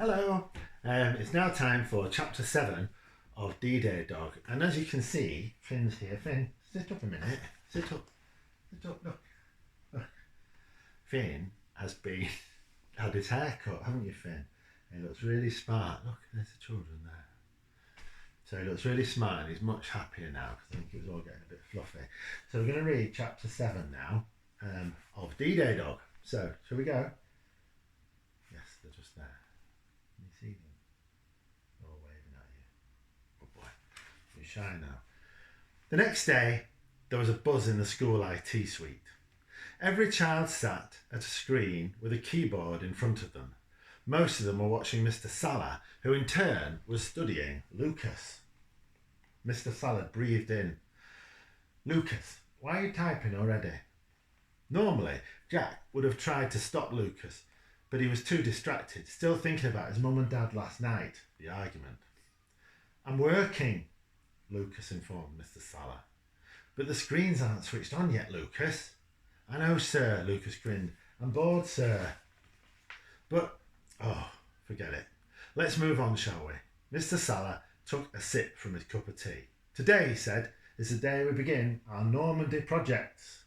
Hello, it's now time for chapter 7 of D-Day Dog, and as you can see, Finn's here. Finn, sit up a minute, sit up, look. Finn has had his hair cut, haven't you, Finn? He looks really smart. Look, there's the children there. So he looks really smart and he's much happier now because I think he was all getting a bit fluffy. So we're going to read chapter 7 now of D-Day Dog. So, shall we go? Yes, they're just there. Can you see them? They're all waving at you. Good boy. You're shy now. The next day, there was a buzz in the school IT suite. Every child sat at a screen with a keyboard in front of them. Most of them were watching Mr. Salah, who in turn was studying Lucas. Mr. Salah breathed in. Lucas, why are you typing already? Normally, Jack would have tried to stop Lucas, but he was too distracted, still thinking about his mum and dad last night, the argument. I'm working, Lucas informed Mr. Salah. But the screens aren't switched on yet, Lucas. I know, sir, Lucas grinned. I'm bored, sir. But, forget it. Let's move on, shall we? Mr. Salah took a sip from his cup of tea. Today, he said, is the day we begin our Normandy projects.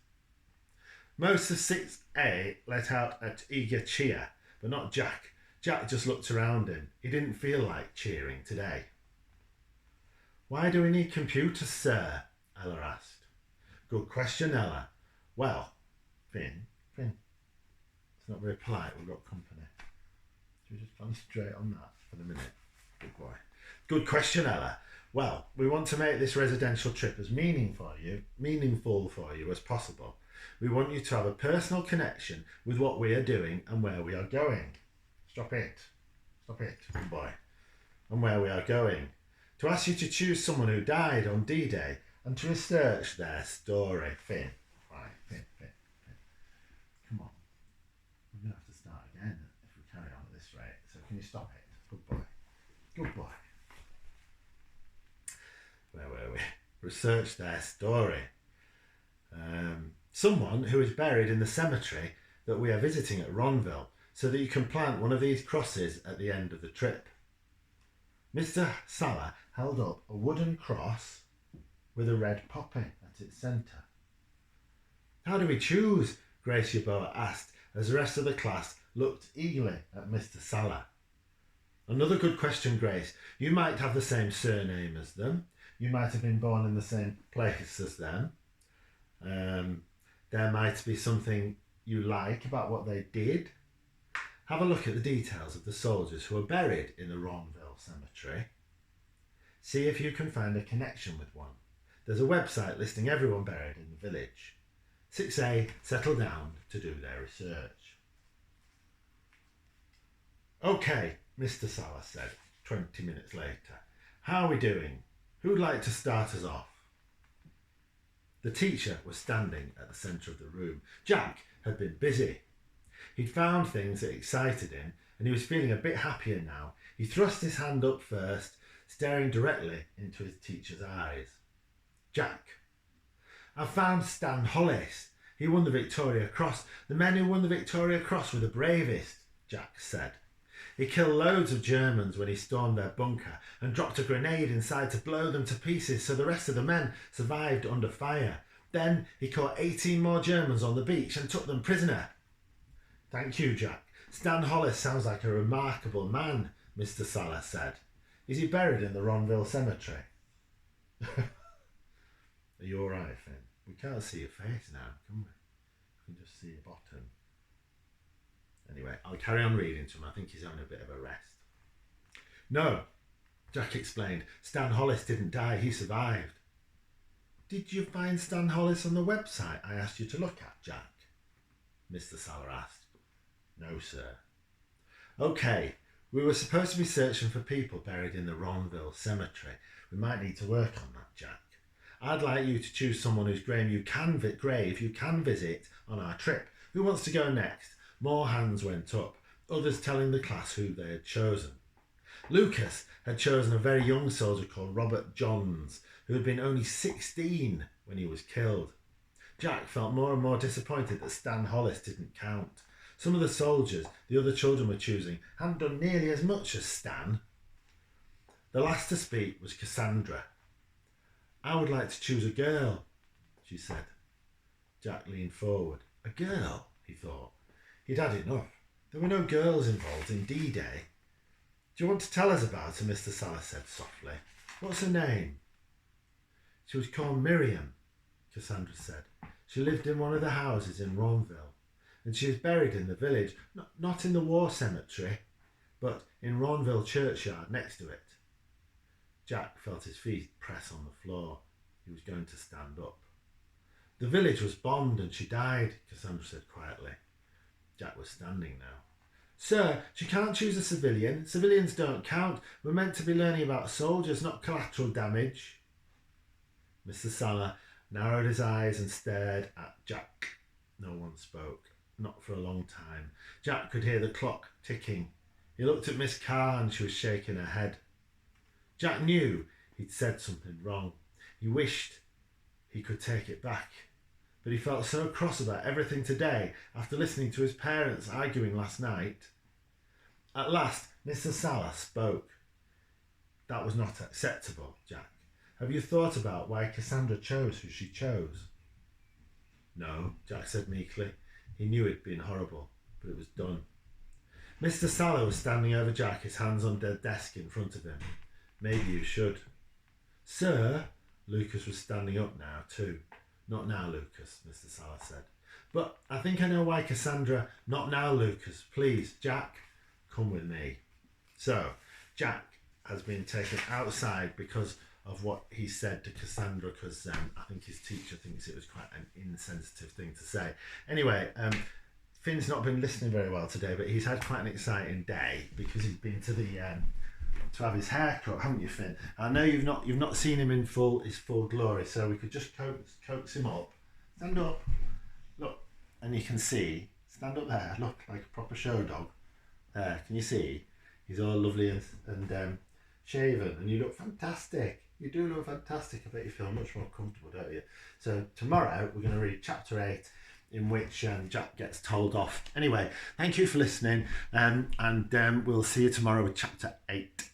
Most of 6A let out an eager cheer, but not Jack. Jack just looked around him. He didn't feel like cheering today. Why do we need computers, sir? Ella asked. Good question, Ella. Well, Finn, it's not very polite, we've got company. Should we just concentrate on that for the minute? Good boy. Good question, Ella. Well, we want to make this residential trip as meaningful for you as possible. We want you to have a personal connection with what we are doing and where we are going. Stop it, good boy. And where we are going. To ask you to choose someone who died on D-Day and to research their story. Finn. Right, Finn. Come on. We're going to have to start again if we carry on at this rate. So can you stop it? Good boy. Where were we? Research their story. Someone who is buried in the cemetery that we are visiting at Ronville, so that you can plant one of these crosses at the end of the trip. Mr. Salah held up a wooden cross with a red poppy at its centre. How do we choose? Grace Yaboa asked as the rest of the class looked eagerly at Mr. Salah. Another good question, Grace. You might have the same surname as them. You might have been born in the same place as them. There might be something you like about what they did. Have a look at the details of the soldiers who are buried in the Ronville Cemetery. See if you can find a connection with one. There's a website listing everyone buried in the village. 6A settle down to do their research. Okay, Mr. Salah said 20 minutes later. How are we doing? Who'd like to start us off? The teacher was standing at the centre of the room. Jack had been busy. He'd found things that excited him and he was feeling a bit happier now. He thrust his hand up first, staring directly into his teacher's eyes. Jack. I found Stan Hollis. He won the Victoria Cross. The men who won the Victoria Cross were the bravest, Jack said. He killed loads of Germans when he stormed their bunker and dropped a grenade inside to blow them to pieces so the rest of the men survived under fire. Then he caught 18 more Germans on the beach and took them prisoner. Thank you, Jack. Stan Hollis sounds like a remarkable man, Mr. Salah said. Is he buried in the Ronville Cemetery? Are you all right, Finn? We can't see your face now, can we? We can just see your bottom. Anyway, I'll carry on reading to him. I think he's having a bit of a rest. No, Jack explained. Stan Hollis didn't die. He survived. Did you find Stan Hollis on the website I asked you to look at, Jack? Mr. Salah asked. No, sir. Okay, we were supposed to be searching for people buried in the Ronville Cemetery. We might need to work on that, Jack. I'd like you to choose someone whose grave you can visit on our trip. Who wants to go next? More hands went up, others telling the class who they had chosen. Lucas had chosen a very young soldier called Robert Johns, who had been only 16 when he was killed. Jack felt more and more disappointed that Stan Hollis didn't count. Some of the soldiers the other children were choosing hadn't done nearly as much as Stan. The last to speak was Cassandra. "I would like to choose a girl," she said. Jack leaned forward. A girl, he thought. He'd had enough. There were no girls involved in D-Day. "Do you want to tell us about her?" Mr. Salah said softly. "What's her name?" "She was called Miriam," Cassandra said. "She lived in one of the houses in Ronville, and she is buried in the village, not in the war cemetery, but in Ronville churchyard next to it." Jack felt his feet press on the floor. He was going to stand up. "The village was bombed and she died," Cassandra said quietly. Jack was standing now. "Sir, she can't choose a civilian. Civilians don't count. We're meant to be learning about soldiers, not collateral damage." Mr. Salah narrowed his eyes and stared at Jack. No one spoke, not for a long time. Jack could hear the clock ticking. He looked at Miss Carr and she was shaking her head. Jack knew he'd said something wrong. He wished he could take it back. But he felt so cross about everything today after listening to his parents arguing last night. At last, Mr. Salah spoke. "That was not acceptable, Jack. Have you thought about why Cassandra chose who she chose?" "No," Jack said meekly. He knew it'd been horrible, but it was done. Mr. Salah was standing over Jack, his hands on the desk in front of him. "Maybe you should." "Sir," Lucas was standing up now too. "Not now, Lucas," Mr. Salah said. "But I think I know why Cassandra..." "Not now, Lucas. Please, Jack, come with me." So, Jack has been taken outside because of what he said to Cassandra, because I think his teacher thinks it was quite an insensitive thing to say. Anyway, Finn's not been listening very well today, but he's had quite an exciting day because he's been to the to have his hair cut, haven't you, Finn? I know you've not seen him in his full glory, so we could just coax him up. Stand up, look, and you can see. Stand up there, look, like a proper show dog. There, can you see? He's all lovely and shaven, and you look fantastic. You do look fantastic. I bet you feel much more comfortable, don't you? So tomorrow we're going to read chapter 8, in which Jack gets told off. Anyway, thank you for listening, and we'll see you tomorrow with chapter 8.